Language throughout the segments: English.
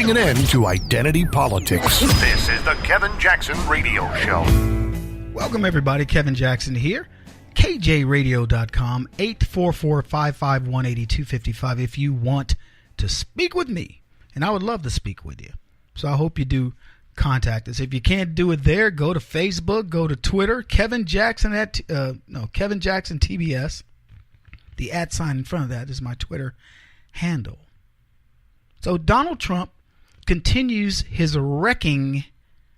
putting an end to identity politics. This is the Kevin Jackson Radio Show. Welcome, everybody. Kevin Jackson here. KJRadio.com, 844-551-8255 if you want to speak with me. And I would love to speak with you. So I hope you do contact us. If you can't do it there, go to Facebook, go to Twitter, Kevin Jackson Kevin Jackson TBS. The @ sign in front of that is my Twitter handle. So Donald Trump continues his wrecking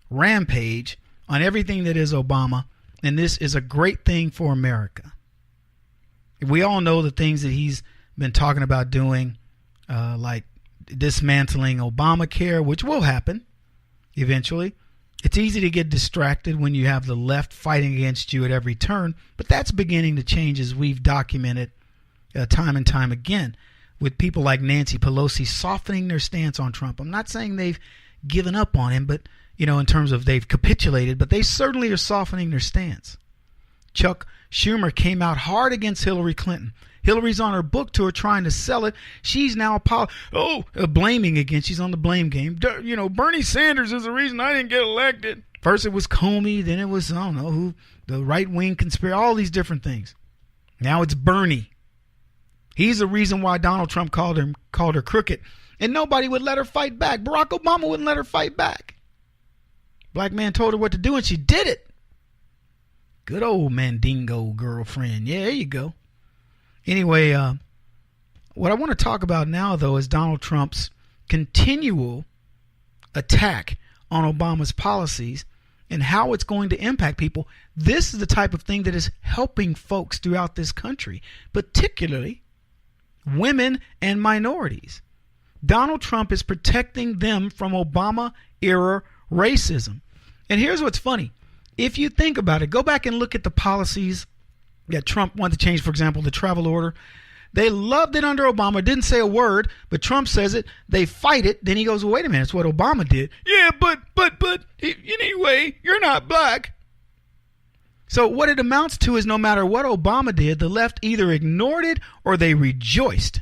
rampage on everything that is Obama, and this is a great thing for America. We all know the things that he's been talking about doing, like dismantling Obamacare, which will happen eventually. It's easy to get distracted when you have the left fighting against you at every turn, but that's beginning to change, as we've documented time and time again, with people like Nancy Pelosi softening their stance on Trump. I'm not saying they've given up on him, but in terms of they've capitulated, but they certainly are softening their stance. Chuck Schumer came out hard against Hillary Clinton. Hillary's on her book tour trying to sell it. She's now blaming again. She's on the blame game. Bernie Sanders is the reason I didn't get elected. First it was Comey, then it was, I don't know who, the right-wing conspiracy, all these different things. Now it's Bernie. He's the reason why Donald Trump called her crooked. And nobody would let her fight back. Barack Obama wouldn't let her fight back. Black man told her what to do, and she did it. Good old Mandingo girlfriend. Yeah, there you go. Anyway, what I want to talk about now, though, is Donald Trump's continual attack on Obama's policies and how it's going to impact people. This is the type of thing that is helping folks throughout this country, particularly women and minorities. Donald Trump is protecting them from Obama-era racism. And here's what's funny. If you think about it, go back and look at the policies that Trump wanted to change. For example, the travel order. They loved it under Obama, didn't say a word, but Trump says it. They fight it. Then he goes, well, wait a minute, it's what Obama did. Yeah, but anyway, you're not black. So what it amounts to is no matter what Obama did, the left either ignored it or they rejoiced.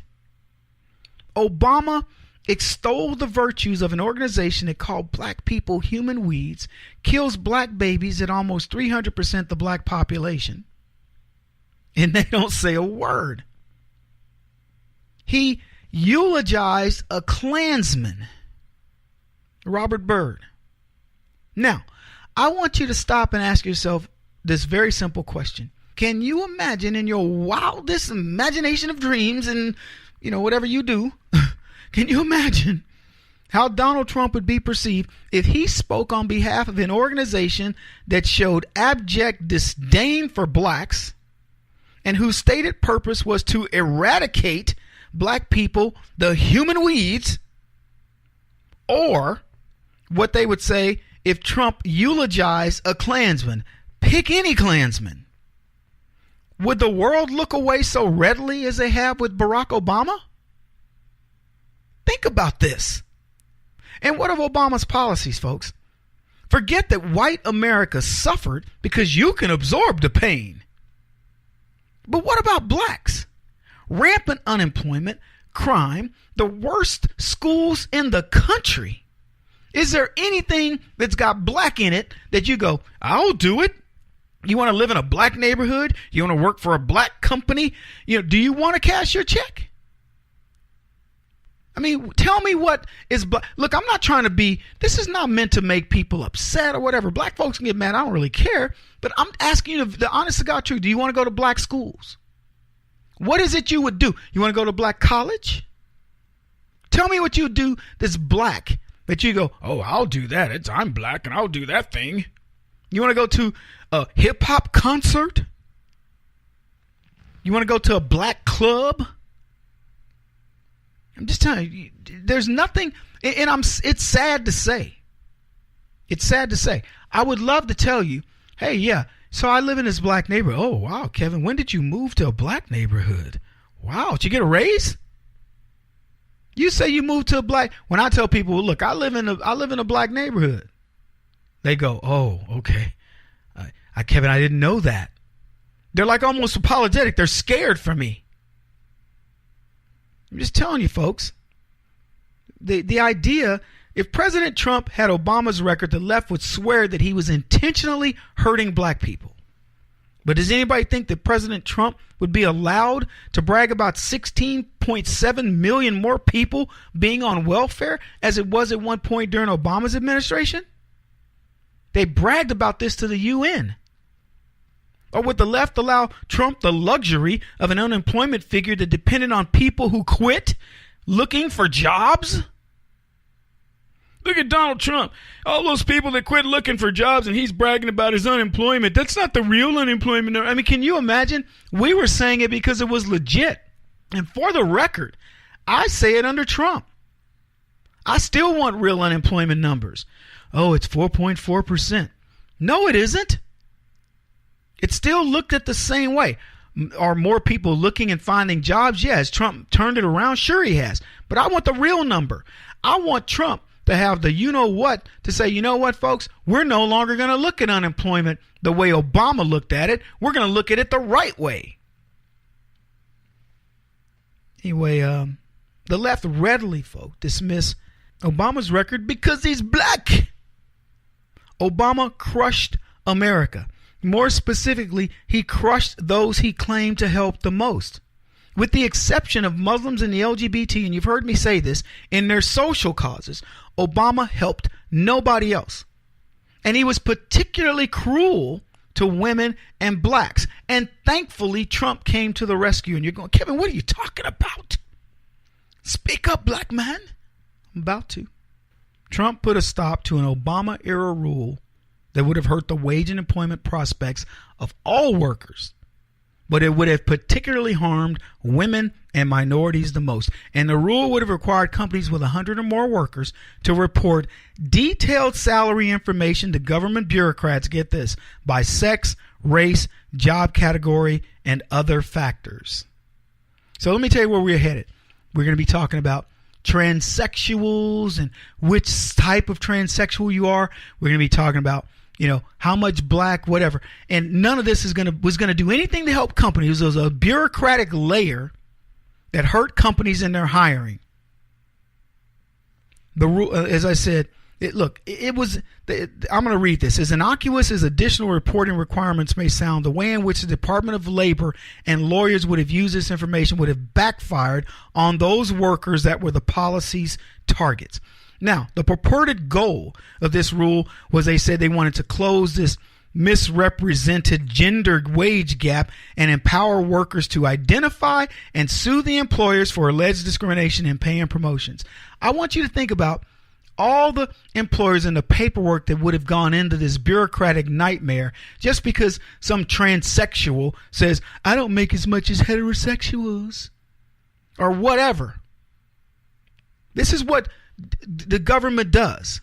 Obama extolled the virtues of an organization that called black people human weeds, kills black babies at almost 300% the black population, and they don't say a word. He eulogized a Klansman, Robert Byrd. Now, I want you to stop and ask yourself this very simple question. Can you imagine in your wildest imagination of dreams and, whatever you do, can you imagine how Donald Trump would be perceived if he spoke on behalf of an organization that showed abject disdain for blacks and whose stated purpose was to eradicate black people, the human weeds, or what they would say if Trump eulogized a Klansman? Pick any Klansman. Would the world look away so readily as they have with Barack Obama? Think about this. And what of Obama's policies, folks? Forget that white America suffered because you can absorb the pain. But what about blacks? Rampant unemployment, crime, the worst schools in the country. Is there anything that's got black in it that you go, I'll do it? You want to live in a black neighborhood? You want to work for a black company? Do you want to cash your check? I mean, tell me what is black. Look, I'm not trying to be, this is not meant to make people upset or whatever. Black folks can get mad. I don't really care. But I'm asking you the honest to God truth. Do you want to go to black schools? What is it you would do? You want to go to black college? Tell me what you would do that's black, that you go, oh, I'll do that. I'm black and I'll do that thing. You want to go to a hip hop concert? You want to go to a black club? I'm just telling you, there's nothing, and it's sad to say. It's sad to say. I would love to tell you, hey, yeah, so I live in this black neighborhood. Oh, wow, Kevin, when did you move to a black neighborhood? Wow, did you get a raise? You say you moved to a black, when I tell people, look, I live in a black neighborhood. They go, oh, okay. Kevin, I didn't know that. They're like almost apologetic. They're scared for me. I'm just telling you, folks. The idea If President Trump had Obama's record, the left would swear that he was intentionally hurting black people. But does anybody think that President Trump would be allowed to brag about 16.7 million more people being on welfare as it was at one point during Obama's administration? They bragged about this to the UN. Or would the left allow Trump the luxury of an unemployment figure that depended on people who quit looking for jobs? Look at Donald Trump. All those people that quit looking for jobs and he's bragging about his unemployment. That's not the real unemployment. I mean, can you imagine? We were saying it because it was legit. And for the record, I say it under Trump. I still want real unemployment numbers. Oh, it's 4.4%. No, it isn't. It's still looked at the same way. Are more people looking and finding jobs? Yeah. Has Trump turned it around? Sure he has. But I want the real number. I want Trump to have the you-know-what to say, you know what, folks? We're no longer going to look at unemployment the way Obama looked at it. We're going to look at it the right way. Anyway, the left readily, folks, dismiss Obama's record because he's black. Obama crushed America. More specifically, he crushed those he claimed to help the most. With the exception of Muslims and the LGBT, and you've heard me say this, in their social causes, Obama helped nobody else. And he was particularly cruel to women and blacks. And thankfully, Trump came to the rescue. And you're going, Kevin, what are you talking about? Speak up, black man. I'm about to. Trump put a stop to an Obama-era rule that would have hurt the wage and employment prospects of all workers. But it would have particularly harmed women and minorities the most. And the rule would have required companies with 100 or more workers to report detailed salary information to government bureaucrats, get this, by sex, race, job category, and other factors. So let me tell you where we're headed. We're going to be talking about transsexuals and which type of transsexual you are. We're going to be talking about how much black, whatever. And none of this was going to do anything to help companies. It was a bureaucratic layer that hurt companies in their hiring. The rule, as I said, I'm going to read this. As innocuous as additional reporting requirements may sound, the way in which the Department of Labor and lawyers would have used this information would have backfired on those workers that were the policy's targets. Now, the purported goal of this rule was they said they wanted to close this misrepresented gender wage gap and empower workers to identify and sue the employers for alleged discrimination in pay and promotions. I want you to think about all the employers and the paperwork that would have gone into this bureaucratic nightmare just because some transsexual says, I don't make as much as heterosexuals or whatever. This is what the government does.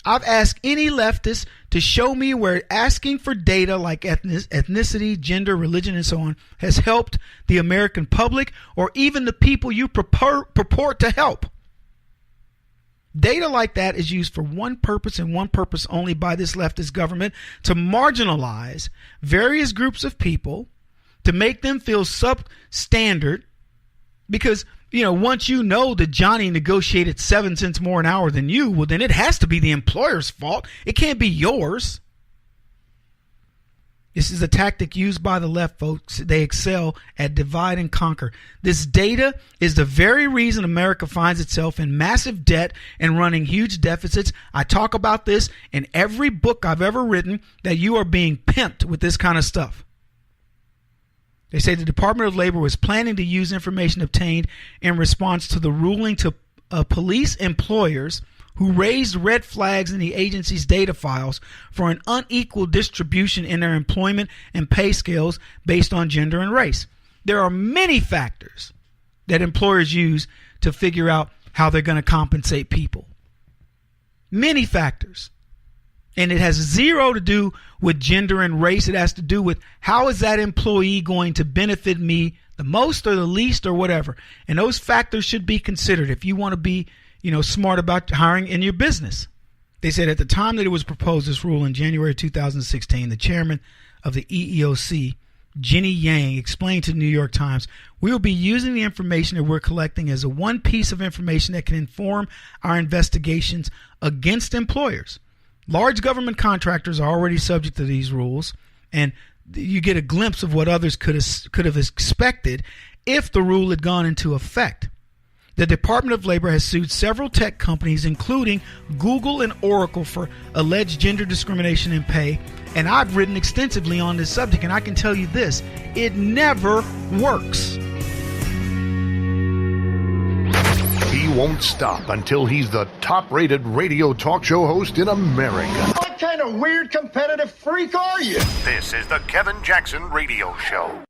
I've asked any leftist to show me where asking for data like ethnicity, gender, religion, and so on has helped the American public or even the people you purport to help. Data like that is used for one purpose and one purpose only by this leftist government: to marginalize various groups of people, to make them feel substandard, because once you know that Johnny negotiated 7 cents more an hour than you, well, then it has to be the employer's fault. It can't be yours. This is a tactic used by the left, folks. They excel at divide and conquer. This data is the very reason America finds itself in massive debt and running huge deficits. I talk about this in every book I've ever written, that you are being pimped with this kind of stuff. They say the Department of Labor was planning to use information obtained in response to the ruling to police employers who raised red flags in the agency's data files for an unequal distribution in their employment and pay scales based on gender and race. There are many factors that employers use to figure out how they're going to compensate people. Many factors. And it has zero to do with gender and race. It has to do with how is that employee going to benefit me the most or the least or whatever. And those factors should be considered if you want to be, smart about hiring in your business. They said at the time that it was proposed, this rule in January 2016, the chairman of the EEOC, Jenny Yang, explained to the New York Times, "We will be using the information that we're collecting as a one piece of information that can inform our investigations against employers. Large government contractors are already subject to these rules, and you get a glimpse of what others could have expected if the rule had gone into effect. The Department of Labor has sued several tech companies, including Google and Oracle, for alleged gender discrimination in pay. And I've written extensively on this subject, and I can tell you this, it never works." He won't stop until he's the top-rated radio talk show host in America. What kind of weird competitive freak are you? This is the Kevin Jackson Radio Show.